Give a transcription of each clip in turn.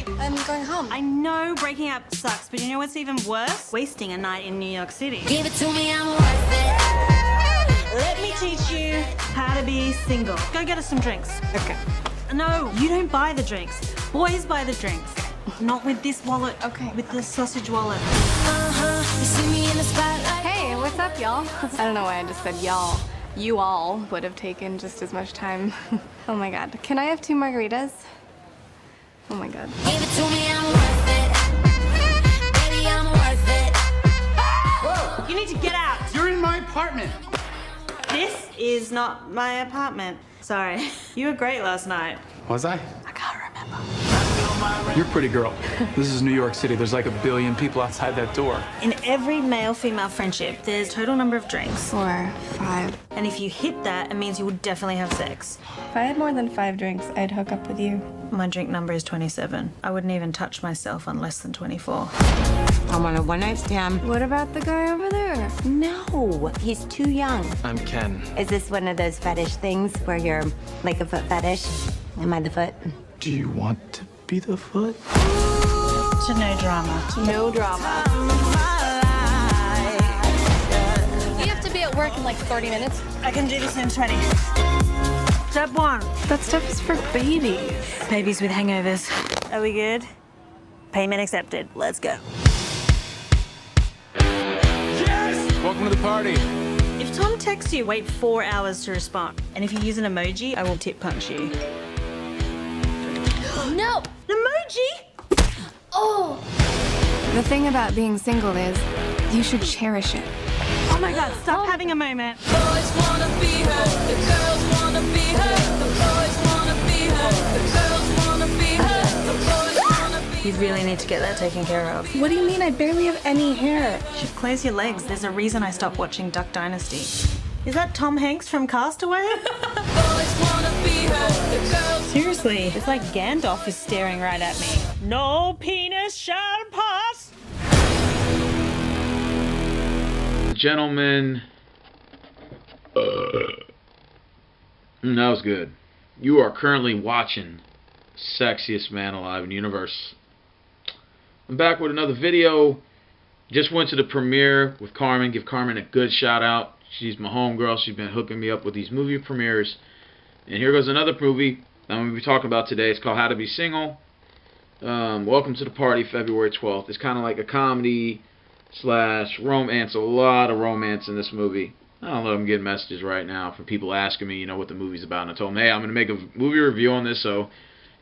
doing? I'm going home. I know breaking up sucks, but you know what's even worse? Wasting a night in New York City. Give it to me, I'm worth it. Let me teach you how to be single. Go get us some drinks. Okay. No, you don't buy the drinks. Boys buy the drinks. Not with this wallet. Okay. With the sausage wallet. You see me in the spotlight. Hey, what's up, y'all? I don't know why I just said y'all. You all would have taken just as much time. Oh my god. Can I have 2 margaritas? Oh my god. Give it to me, I'm worth it. Baby, I'm worth it. Whoa! You need to get out. You're in my apartment. This is not my apartment. Sorry. You were great last night. Was I? I can't remember. You're a pretty girl. This is New York City. There's like 1 billion people outside that door. In every male-female friendship, there's total number of drinks. 4, 5. And if you hit that, it means you will definitely have sex. If I had more than 5 drinks, I'd hook up with you. My drink number is 27. I wouldn't even touch myself on less than 24. I want a one-night stand. What about the guy over there? No, he's too young. I'm Ken. Is this one of those fetish things where you're like a foot fetish? Am I the foot? Do you want to be the foot? To no drama. No drama. You have to be at work in like 30 minutes. I can do this in 20. Step 1. That stuff is for babies. Babies with hangovers. Are we good? Payment accepted. Let's go. Welcome to the party. If Tom texts you, wait 4 hours to respond. And if you use an emoji, I will tip punch you. No! An emoji? Oh! The thing about being single is, you should cherish it. Oh my god, stop having a moment. Boys wanna be her, the girls wanna be her. The boys wanna be her, the girls wanna be her. The boys wanna be You really need to get that taken care of. What do you mean? I barely have any hair. You should close your legs. There's a reason I stopped watching Duck Dynasty. Is that Tom Hanks from Castaway? boys wanna be her, the girls. Seriously, it's like Gandalf is staring right at me. No penis shall pass. Gentlemen, that was good. You are currently watching Sexiest Man Alive in the Universe. I'm back with another video. Just went to the premiere with Carmen. Give Carmen a good shout out. She's my homegirl. She's been hooking me up with these movie premieres. And here goes another movie I'm going to be talking about today. It's called How to Be Single. Welcome to the party, February 12th. It's kind of like a comedy / romance. A lot of romance in this movie. I don't know if I'm getting messages right now from people asking me, what the movie's about. And I told them, hey, I'm going to make a movie review on this, so,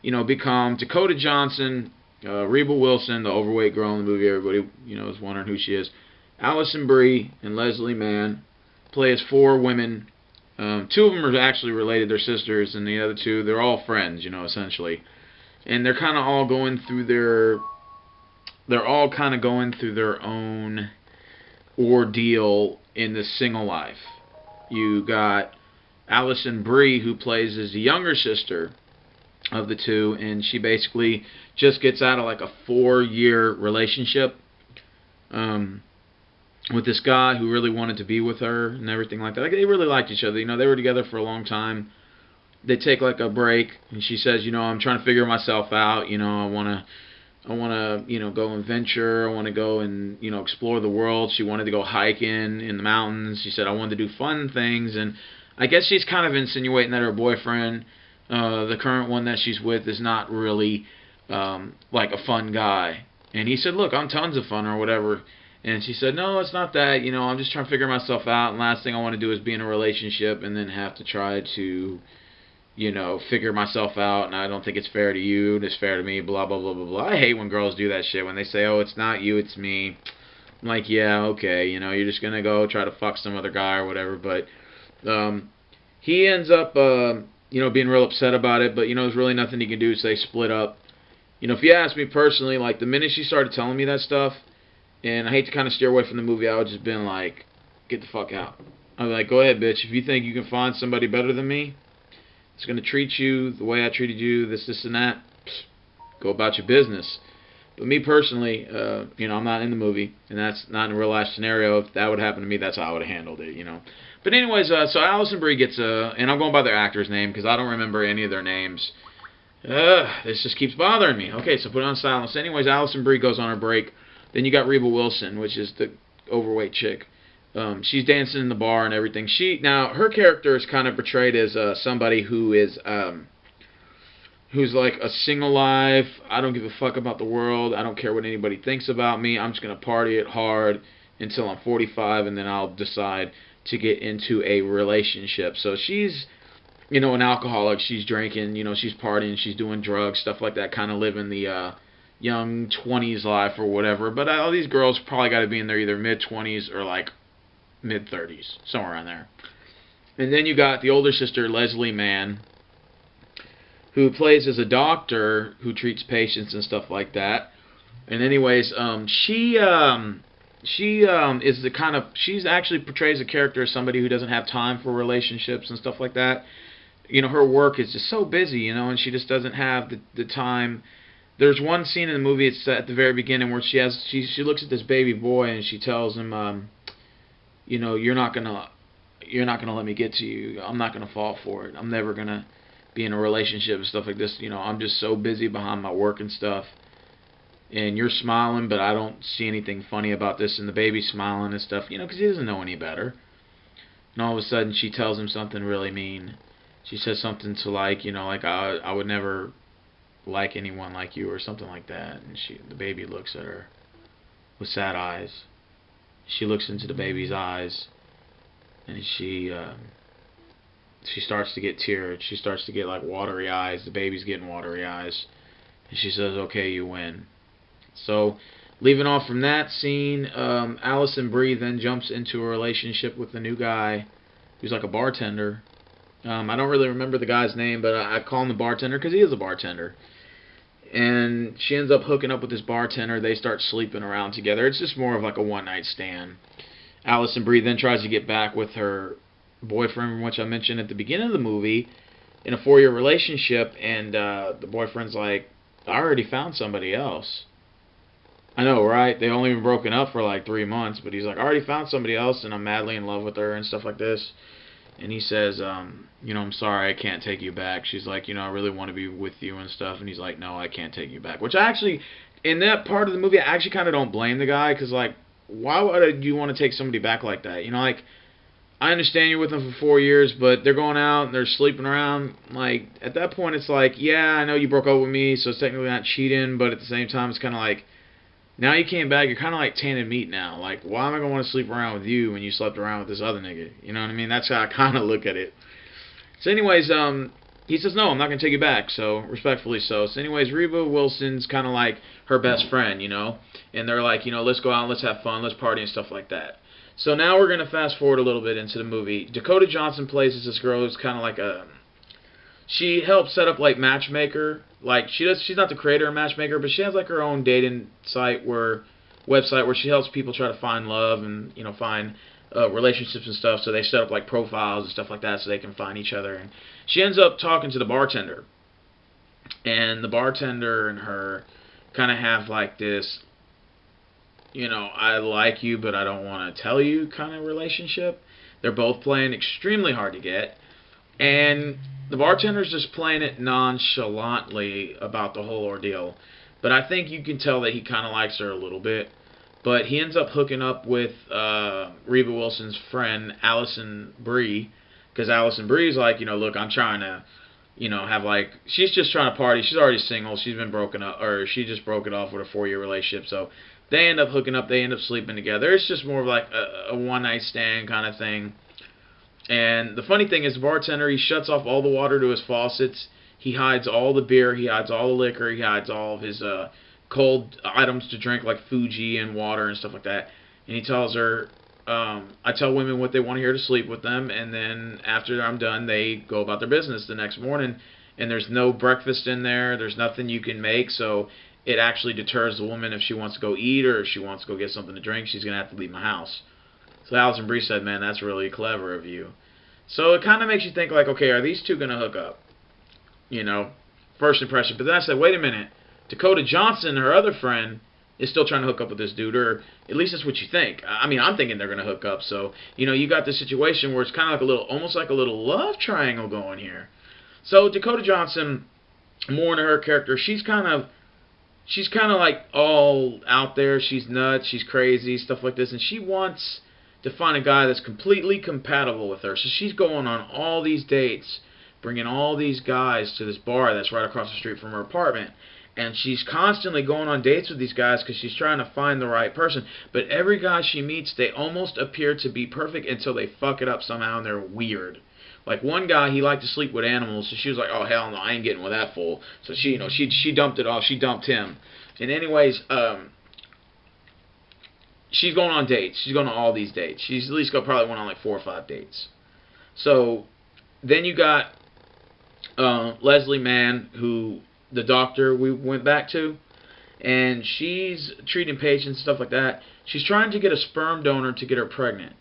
be calm. Dakota Johnson, Reba Wilson, the overweight girl in the movie, everybody, is wondering who she is. Alison Brie and Leslie Mann play as 4 women. 2 of them are actually related. They're sisters, and the other 2, they're all friends, essentially. And they're kind of all going through their own ordeal in the single life. You got Alison Brie, who plays as the younger sister of the 2, and she basically just gets out of like a 4-year relationship with this guy who really wanted to be with her and everything like that. Like, they really liked each other. They were together for a long time. They take like a break, and she says, I'm trying to figure myself out. I want to, go and venture. I want to go and, explore the world. She wanted to go hiking in the mountains. She said, I wanted to do fun things. And I guess she's kind of insinuating that her boyfriend, the current one that she's with, is not really like a fun guy. And he said, look, I'm tons of fun or whatever. And she said, no, it's not that. I'm just trying to figure myself out. And last thing I want to do is be in a relationship and then have to try to, figure myself out. And I don't think it's fair to you. It's fair to me, blah, blah, blah, blah, blah. I hate when girls do that shit. When they say, oh, it's not you, it's me. I'm like, yeah, okay. You're just going to go try to fuck some other guy or whatever. But he ends up, being real upset about it. But, there's really nothing he can do, so they split up. If you ask me personally, like, the minute she started telling me that stuff, and I hate to kind of steer away from the movie, I would just been like, get the fuck out. I'm like, go ahead, bitch. If you think you can find somebody better than me, it's going to treat you the way I treated you, this, and that, go about your business. But me personally, I'm not in the movie, and that's not in a real life scenario. If that would happen to me, that's how I would have handled it, But anyways, so Alison Brie gets and I'm going by their actor's name because I don't remember any of their names. This just keeps bothering me. Okay, so put it on silence. Anyways, Alison Brie goes on her break. Then you got Reba Wilson, which is the overweight chick. She's dancing in the bar and everything. Now her character is kind of portrayed as somebody who is who's like a single life. I don't give a fuck about the world. I don't care what anybody thinks about me. I'm just gonna party it hard until I'm 45, and then I'll decide to get into a relationship. So she's, you know, an alcoholic. She's drinking, you know, she's partying, she's doing drugs, stuff like that, kind of living the young 20s life or whatever. But all these girls probably got to be in their either mid-20s or like mid-30s, somewhere around there. And then you got the older sister, Leslie Mann, who plays as a doctor who treats patients and stuff like that. And anyways, she is the kind of, she's actually portrays a character as somebody who doesn't have time for relationships and stuff like that. You know, her work is just so busy, you know, and she just doesn't have the time. There's one scene in the movie, it's at the very beginning, where she looks at this baby boy and she tells him, you know, you're not gonna let me get to you. I'm not gonna fall for it. I'm never gonna be in a relationship and stuff like this. You know, I'm just so busy behind my work and stuff. And you're smiling, but I don't see anything funny about this. And the baby's smiling and stuff, you know, because he doesn't know any better. And all of a sudden, she tells him something really mean. She says something to like, you know, like I would never like anyone like you or something like that. And the baby looks at her with sad eyes. She looks into the baby's eyes, and she starts to get teared. She starts to get like watery eyes. The baby's getting watery eyes. And she says, okay, you win. So, leaving off from that scene, Alison Brie then jumps into a relationship with the new guy who's like a bartender. I don't really remember the guy's name, but I call him the bartender because he is a bartender. And she ends up hooking up with this bartender. They start sleeping around together. It's just more of like a one-night stand. Alison Brie then tries to get back with her boyfriend, which I mentioned at the beginning of the movie, in a 4-year relationship, and the boyfriend's like, I already found somebody else. I know, right? They only been broken up for like 3 months, but he's like, I already found somebody else, and I'm madly in love with her and stuff like this. And he says, you know, I'm sorry, I can't take you back. She's like, you know, I really want to be with you and stuff. And he's like, no, I can't take you back. Which I actually, in that part of the movie, I actually kind of don't blame the guy, because like, why would you want to take somebody back like that? You know, like, I understand you're with them for 4 years, but they're going out and they're sleeping around. Like, at that point, it's like, yeah, I know you broke up with me, so it's technically not cheating, but at the same time, it's kind of like, now you came back, you're kind of like tainted meat now. Like, why am I going to want to sleep around with you when you slept around with this other nigga? You know what I mean? That's how I kind of look at it. So anyways, he says, no, I'm not going to take you back, so respectfully so. So anyways, Reba Wilson's kind of like her best friend, you know? And they're like, you know, let's go out and let's have fun, let's party and stuff like that. So now we're going to fast forward a little bit into the movie. Dakota Johnson plays as this girl who's kind of like a... She helps set up like Matchmaker. Like she's not the creator of Matchmaker, but she has like her own dating website where she helps people try to find love and, you know, find relationships and stuff. So they set up like profiles and stuff like that so they can find each other. And she ends up talking to the bartender, and the bartender and her kind of have like this, you know, I like you but I don't want to tell you kind of relationship. They're both playing extremely hard to get, and the bartender's just playing it nonchalantly about the whole ordeal. But I think you can tell that he kind of likes her a little bit. But he ends up hooking up with Reba Wilson's friend, Alison Brie. Because Alison Brie's like, you know, look, I'm trying to, you know, have like... She's just trying to party. She's already single. She's been broken up. Or she just broke it off with a 4-year relationship. So they end up hooking up. They end up sleeping together. It's just more of like a one-night stand kind of thing. And the funny thing is, the bartender, he shuts off all the water to his faucets. He hides all the beer. He hides all the liquor. He hides all of his cold items to drink, like Fuji and water and stuff like that. And he tells her, I tell women what they want to hear to sleep with them, and then after I'm done, they go about their business the next morning. And there's no breakfast in there. There's nothing you can make, so it actually deters the woman if she wants to go eat or if she wants to go get something to drink. She's going to have to leave my house. So Alison Brie said, man, that's really clever of you. So it kind of makes you think, like, okay, are these two going to hook up? You know, first impression. But then I said, wait a minute. Dakota Johnson, her other friend, is still trying to hook up with this dude, or at least that's what you think. I mean, I'm thinking they're going to hook up. So, you know, you got this situation where it's kind of like almost like a little love triangle going here. So Dakota Johnson more into her character, she's kind of like all out there. She's nuts, she's crazy, stuff like this, and she wants to find a guy that's completely compatible with her. So she's going on all these dates, bringing all these guys to this bar that's right across the street from her apartment. And she's constantly going on dates with these guys because she's trying to find the right person. But every guy she meets, they almost appear to be perfect until they fuck it up somehow and they're weird. Like one guy, he liked to sleep with animals, so she was like, oh, hell no, I ain't getting with that fool. So she, she dumped it off. She dumped him. And anyways, she's going on dates. She's going on all these dates. She's at least probably went on like 4 or 5 dates. So then you got Leslie Mann, who the doctor we went back to, and she's treating patients and stuff like that. She's trying to get a sperm donor to get her pregnant.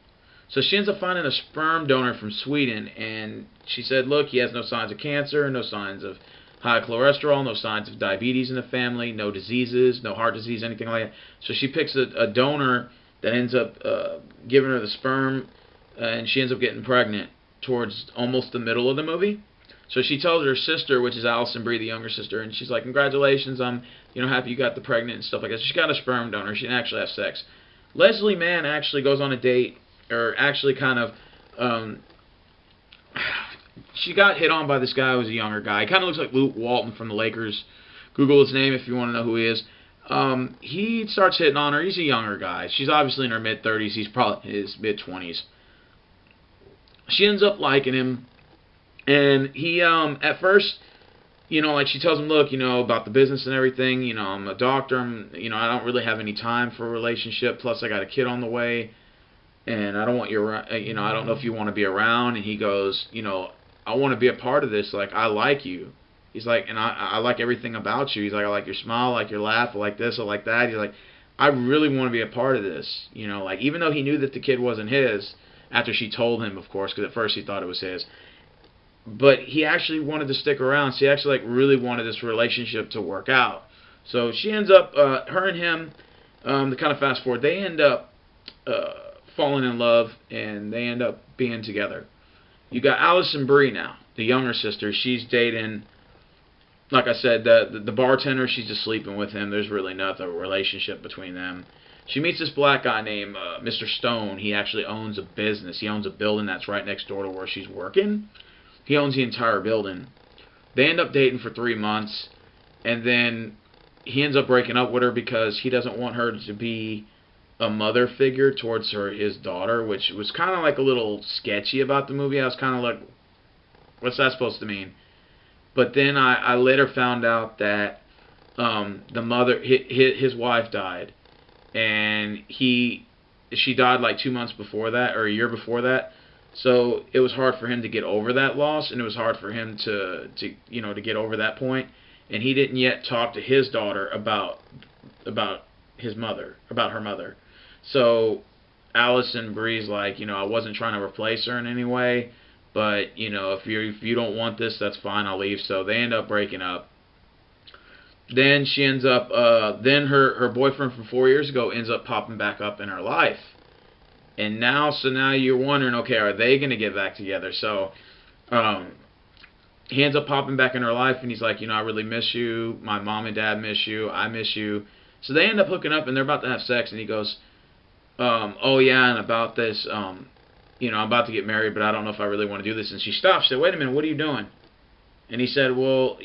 So she ends up finding a sperm donor from Sweden, and she said, look, he has no signs of cancer, no signs of high cholesterol, no signs of diabetes in the family, no diseases, no heart disease, anything like that. So she picks a donor that ends up giving her the sperm, and she ends up getting pregnant towards almost the middle of the movie. So she tells her sister, which is Alison Brie, the younger sister, and she's like, congratulations, I'm happy you got the pregnant and stuff like that. So she got a sperm donor. She didn't actually have sex. Leslie Mann actually goes on a date, or actually kind of, she got hit on by this guy who was a younger guy. He kind of looks like Luke Walton from the Lakers. Google his name if you want to know who he is. He starts hitting on her. He's a younger guy. She's obviously in her mid-30s. He's probably in his mid-20s. She ends up liking him. And he, at first, like she tells him, look, about the business and everything, I'm a doctor, I don't really have any time for a relationship, plus I got a kid on the way, and I don't want you around, I don't know if you want to be around. And he goes, I want to be a part of this, like, I like you. He's like, and I like everything about you. He's like, I like your smile, I like your laugh, I like this, I like that. He's like, I really want to be a part of this, like, even though he knew that the kid wasn't his, after she told him, of course, because at first he thought it was his. But he actually wanted to stick around. So he actually really wanted this relationship to work out. So she ends up, her and him, to kind of fast forward, they end up falling in love, and they end up being together. You got Alison Brie now, the younger sister. She's dating, like I said, the bartender. She's just sleeping with him. There's really not a relationship between them. She meets this black guy named Mr. Stone. He actually owns a business. He owns a building that's right next door to where she's working. He owns the entire building. They end up dating for 3 months, and then he ends up breaking up with her because he doesn't want her to be a mother figure towards his daughter, which was kind of like a little sketchy about the movie. I was kind of like, what's that supposed to mean? But then I later found out that the mother, his wife died, and she died like 2 months before that, or a year before that. So it was hard for him to get over that loss, and it was hard for him to get over that point. And he didn't yet talk to his daughter about his mother, about her mother. So Alison Brie's like, I wasn't trying to replace her in any way, but if you don't want this, that's fine, I'll leave. So they end up breaking up. Then she ends up, then her boyfriend from 4 years ago ends up popping back up in her life. And now you're wondering, okay, are they going to get back together? So he ends up popping back in her life, and he's like, I really miss you. My mom and dad miss you. I miss you. So they end up hooking up, and they're about to have sex, and he goes, oh, yeah, and about this, I'm about to get married, but I don't know if I really want to do this. And she stops. She said, wait a minute, what are you doing? And he said, well,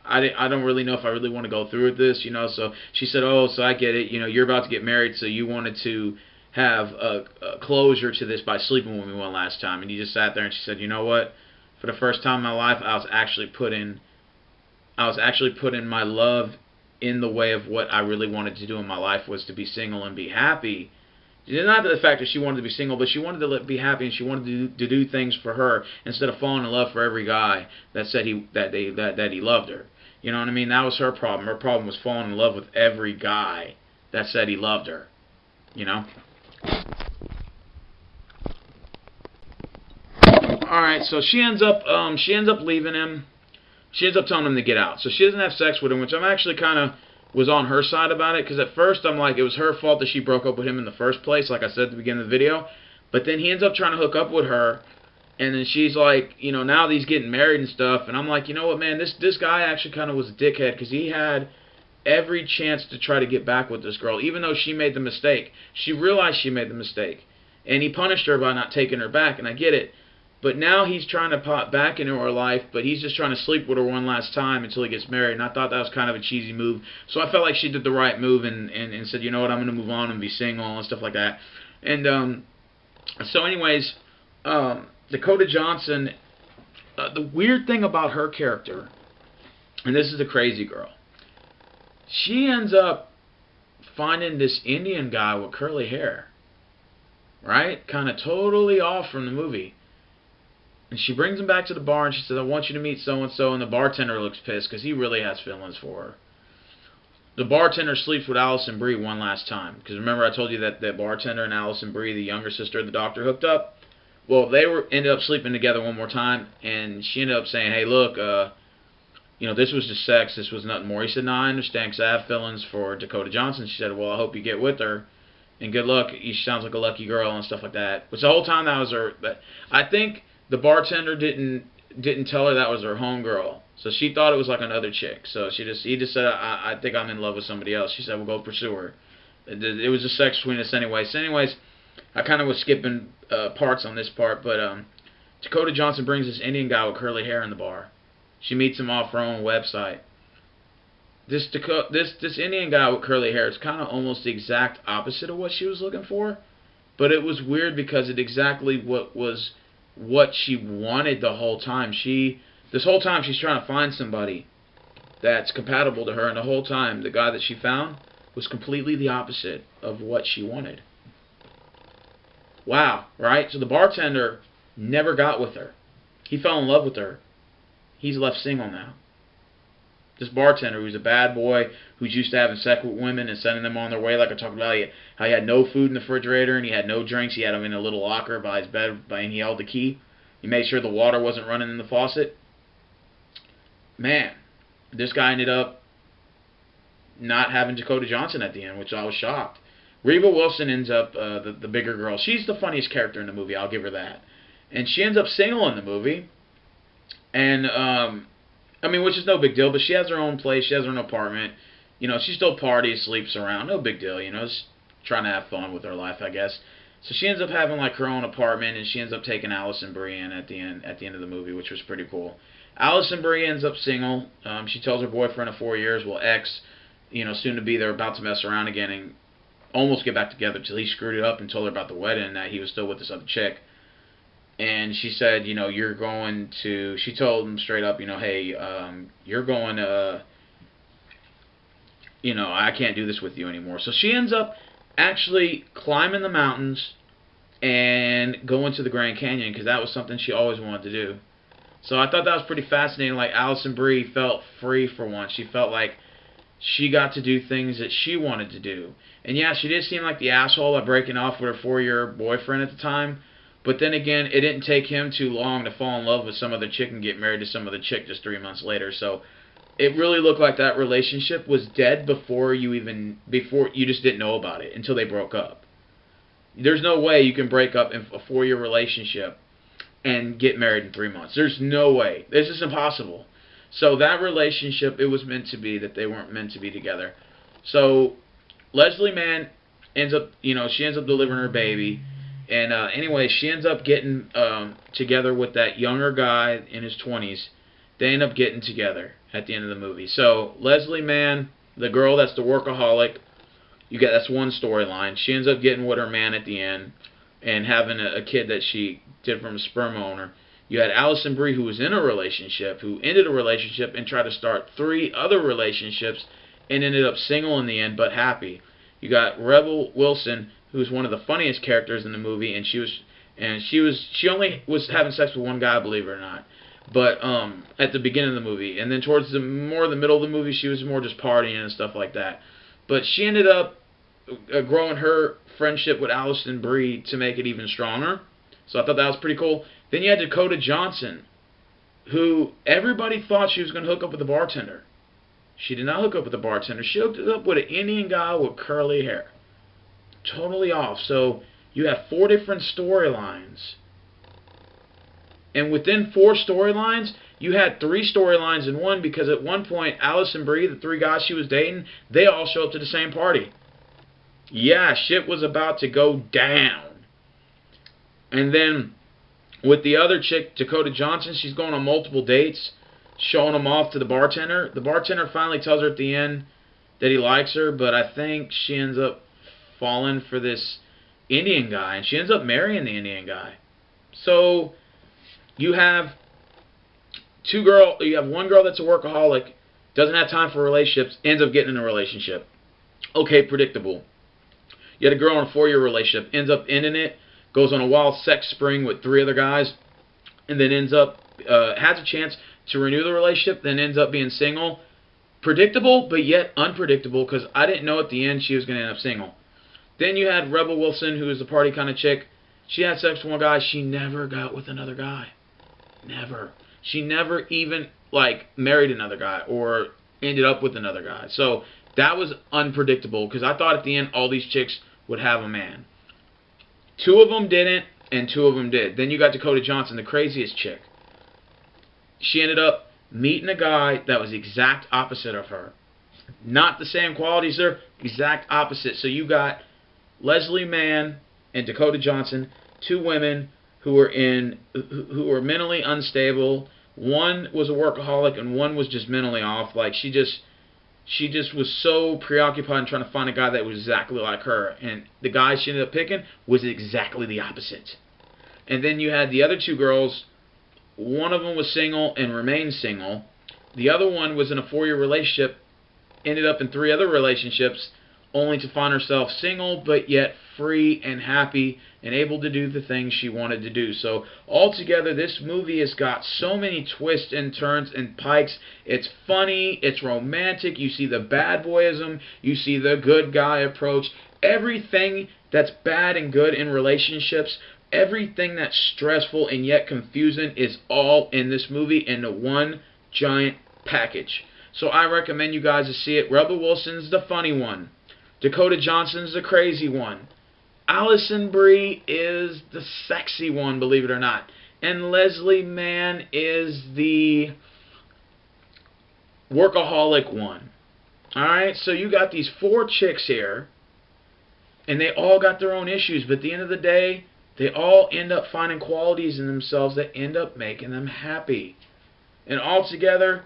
I don't really know if I really want to go through with this, So she said, oh, so I get it. You're about to get married, so you wanted to have a closure to this by sleeping with me one last time. And he just sat there, and she said, you know what? For the first time in my life, I was actually putting my love in the way of what I really wanted to do in my life, was to be single and be happy. Not the fact that she wanted to be single, but she wanted to be happy, and she wanted to do things for her instead of falling in love for every guy that said he loved her. You know what I mean? That was her problem. Her problem was falling in love with every guy that said he loved her. Alright, so she ends up leaving him. She ends up telling him to get out. So she doesn't have sex with him, which I'm actually kind of was on her side about it, because at first I'm like, it was her fault that she broke up with him in the first place, like I said at the beginning of the video. But then he ends up trying to hook up with her, And then she's like, you know, now that he's getting married and stuff, and I'm like, you know what, man, this guy actually kind of was a dickhead, because he had every chance to try to get back with this girl, even though she made the mistake. She realized she made the mistake, and he punished her by not taking her back, and I get it. But now he's trying to pop back into her life, but he's just trying to sleep with her one last time until he gets married, and I thought that was kind of a cheesy move. So I felt like she did the right move and said, you know what, I'm going to move on and be single and stuff like that. And so anyways, Dakota Johnson, the weird thing about her character, and this is the crazy girl, she ends up finding this Indian guy with curly hair, right? Kind of totally off from the movie. And she brings him back to the bar, and she says, I want you to meet so-and-so, and the bartender looks pissed because he really has feelings for her. The bartender sleeps with Alison Brie one last time, because remember I told you that that bartender and Alison Brie, the younger sister of the doctor, hooked up? Well, they ended up sleeping together one more time, and she ended up saying, hey, look, you know, this was just sex, this was nothing more. He said, no, I understand, because I have feelings for Dakota Johnson. She said, well, I hope you get with her, and good luck. She sounds like a lucky girl and stuff like that. Which the whole time that was her. I think the bartender didn't tell her that was her homegirl, so she thought it was like another chick. So he just said, I think I'm in love with somebody else. She said, well, go pursue her. It was just sex between us anyway. So anyways, I kind of was skipping parts on this part, but Dakota Johnson brings this Indian guy with curly hair in the bar. She meets him off her own website. This Indian guy with curly hair is kind of almost the exact opposite of what she was looking for, but it was weird because it exactly what she wanted the whole time. This whole time she's trying to find somebody that's compatible to her, and the whole time the guy that she found was completely the opposite of what she wanted. Wow, right? So the bartender never got with her. He fell in love with her. He's left single now. This bartender, who's a bad boy, who's used to having sex with women and sending them on their way, like I talked about, how he had no food in the refrigerator and he had no drinks. He had them in a little locker by his bed, and he held the key. He made sure the water wasn't running in the faucet. Man, this guy ended up not having Dakota Johnson at the end, which I was shocked. Reba Wilson ends up the bigger girl. She's the funniest character in the movie, I'll give her that. And she ends up single in the movie. And, I mean, which is no big deal, but she has her own place, she has her own apartment. You know, she still parties, sleeps around, no big deal, you know, just trying to have fun with her life, I guess. So she ends up having, like, her own apartment, and she ends up taking Alison Brie in at the end of the movie, which was pretty cool. Alison Brie ends up single. She tells her boyfriend of 4 years, well, ex, you know, soon to be, they're about to mess around again and almost get back together till he screwed it up and told her about the wedding and that he was still with this other chick. And she said, you know, she told him straight up, you know, hey, you're going to, you know, I can't do this with you anymore. So she ends up actually climbing the mountains and going to the Grand Canyon because that was something she always wanted to do. So I thought that was pretty fascinating. Like, Alison Brie felt free for once. She felt like she got to do things that she wanted to do. And yeah, she did seem like the asshole by breaking off with her 4-year boyfriend at the time. But then again, it didn't take him too long to fall in love with some other chick and get married to some other chick just 3 months later. So it really looked like that relationship was dead before you just didn't know about it until they broke up. There's no way you can break up in a 4-year relationship and get married in 3 months. There's no way. This is impossible. So that relationship, it was meant to be that they weren't meant to be together. So Leslie Mann ends up, you know, she ends up delivering her baby. And anyway, she ends up getting together with that younger guy in his 20s. They end up getting together at the end of the movie. So Leslie Mann, the girl that's the workaholic, that's one storyline. She ends up getting with her man at the end and having a kid that she did from a sperm owner. You had Alison Brie, who was in a relationship, who ended a relationship and tried to start 3 other relationships and ended up single in the end, but happy. You got Rebel Wilson, who's one of the funniest characters in the movie, and she only was having sex with one guy, believe it or not. But at the beginning of the movie, and then towards the middle of the movie, she was more just partying and stuff like that. But she ended up growing her friendship with Alison Brie to make it even stronger. So I thought that was pretty cool. Then you had Dakota Johnson, who everybody thought she was going to hook up with the bartender. She did not hook up with the bartender. She hooked up with an Indian guy with curly hair. Totally off. So you have 4 different storylines And within 4 storylines, you had 3 storylines in one, because at one point, Allison Brie, the 3 guys she was dating, they all show up to the same party. Yeah, shit was about to go down. And then with the other chick, Dakota Johnson, she's going on multiple dates, showing them off to the bartender. The bartender finally tells her at the end that he likes her, but I think she ends up falling for this Indian guy, and she ends up marrying the Indian guy. So you have one girl that's a workaholic, doesn't have time for relationships, ends up getting in a relationship. Okay, predictable. You had a girl in a 4-year relationship, ends up ending it, goes on a wild sex spring with 3 other guys, and then ends up, has a chance to renew the relationship, then ends up being single. Predictable, but yet unpredictable, because I didn't know at the end she was going to end up single. Then you had Rebel Wilson, who is a party kind of chick. She had sex with one guy. She never got with another guy. Never. She never even, married another guy or ended up with another guy. So that was unpredictable, because I thought at the end all these chicks would have a man. 2 of them didn't, and 2 of them did. Then you got Dakota Johnson, the craziest chick. She ended up meeting a guy that was the exact opposite of her. Not the same qualities there, exact opposite. So you got Leslie Mann and Dakota Johnson, 2 women who were mentally unstable. One was a workaholic and one was just mentally off. She just was so preoccupied in trying to find a guy that was exactly like her. And the guy she ended up picking was exactly the opposite. And then you had the other 2 girls. One of them was single and remained single. The other one was in a 4-year relationship, ended up in 3 other relationships, only to find herself single, but yet free and happy and able to do the things she wanted to do. So altogether, this movie has got so many twists and turns and pikes. It's funny, it's romantic, you see the bad boyism, you see the good guy approach. Everything that's bad and good in relationships, everything that's stressful and yet confusing is all in this movie in the one giant package. So I recommend you guys to see it. Rebel Wilson's the funny one. Dakota Johnson's the crazy one. Allison Brie is the sexy one, believe it or not. And Leslie Mann is the workaholic one. Alright, so you got these 4 chicks here, and they all got their own issues, but at the end of the day, they all end up finding qualities in themselves that end up making them happy. And altogether,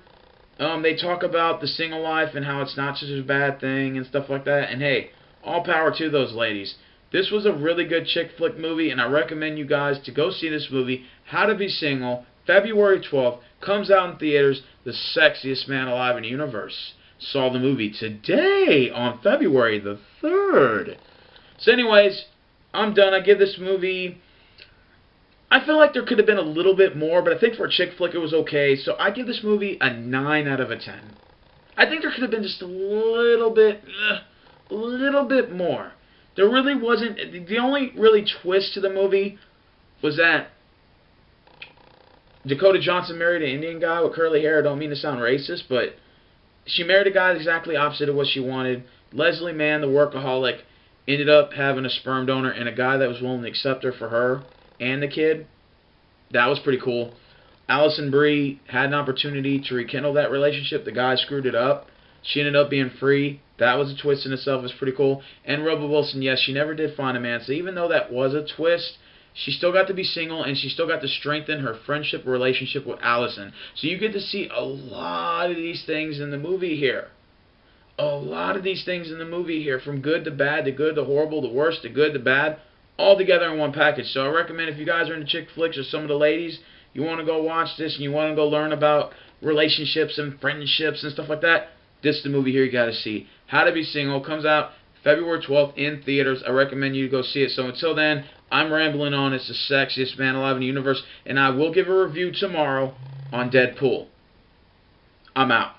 they talk about the single life and how it's not such a bad thing and stuff like that. And hey, all power to those ladies. This was a really good chick flick movie, and I recommend you guys to go see this movie, How to Be Single, February 12th. Comes out in theaters. The sexiest man alive in the universe saw the movie today on February the 3rd. So anyways, I'm done. I give this movie, I feel like there could have been a little bit more, but I think for a chick flick it was okay. So I give this movie a 9 out of a 10. I think there could have been just a little bit more. There really wasn't. The only really twist to the movie was that Dakota Johnson married an Indian guy with curly hair. I don't mean to sound racist, but she married a guy exactly opposite of what she wanted. Leslie Mann, the workaholic, ended up having a sperm donor and a guy that was willing to accept her for her and the kid. That was pretty cool. Allison Brie had an opportunity to rekindle that relationship. The guy screwed it up. She ended up being free. That was a twist in itself. It was pretty cool. And Rebel Wilson, yes, she never did find a man. So even though that was a twist, she still got to be single, and she still got to strengthen her friendship relationship with Allison. So you get to see a lot of these things in the movie here. A lot of these things in the movie here, from good to bad, to good to horrible, to worse, to good to bad, all together in one package. So I recommend, if you guys are into chick flicks, or some of the ladies, you want to go watch this and you want to go learn about relationships and friendships and stuff like that, this is the movie here you got to see. How to Be Single comes out February 12th in theaters. I recommend you go see it. So until then, I'm rambling on. It's the sexiest man alive in the universe, and I will give a review tomorrow on Deadpool. I'm out.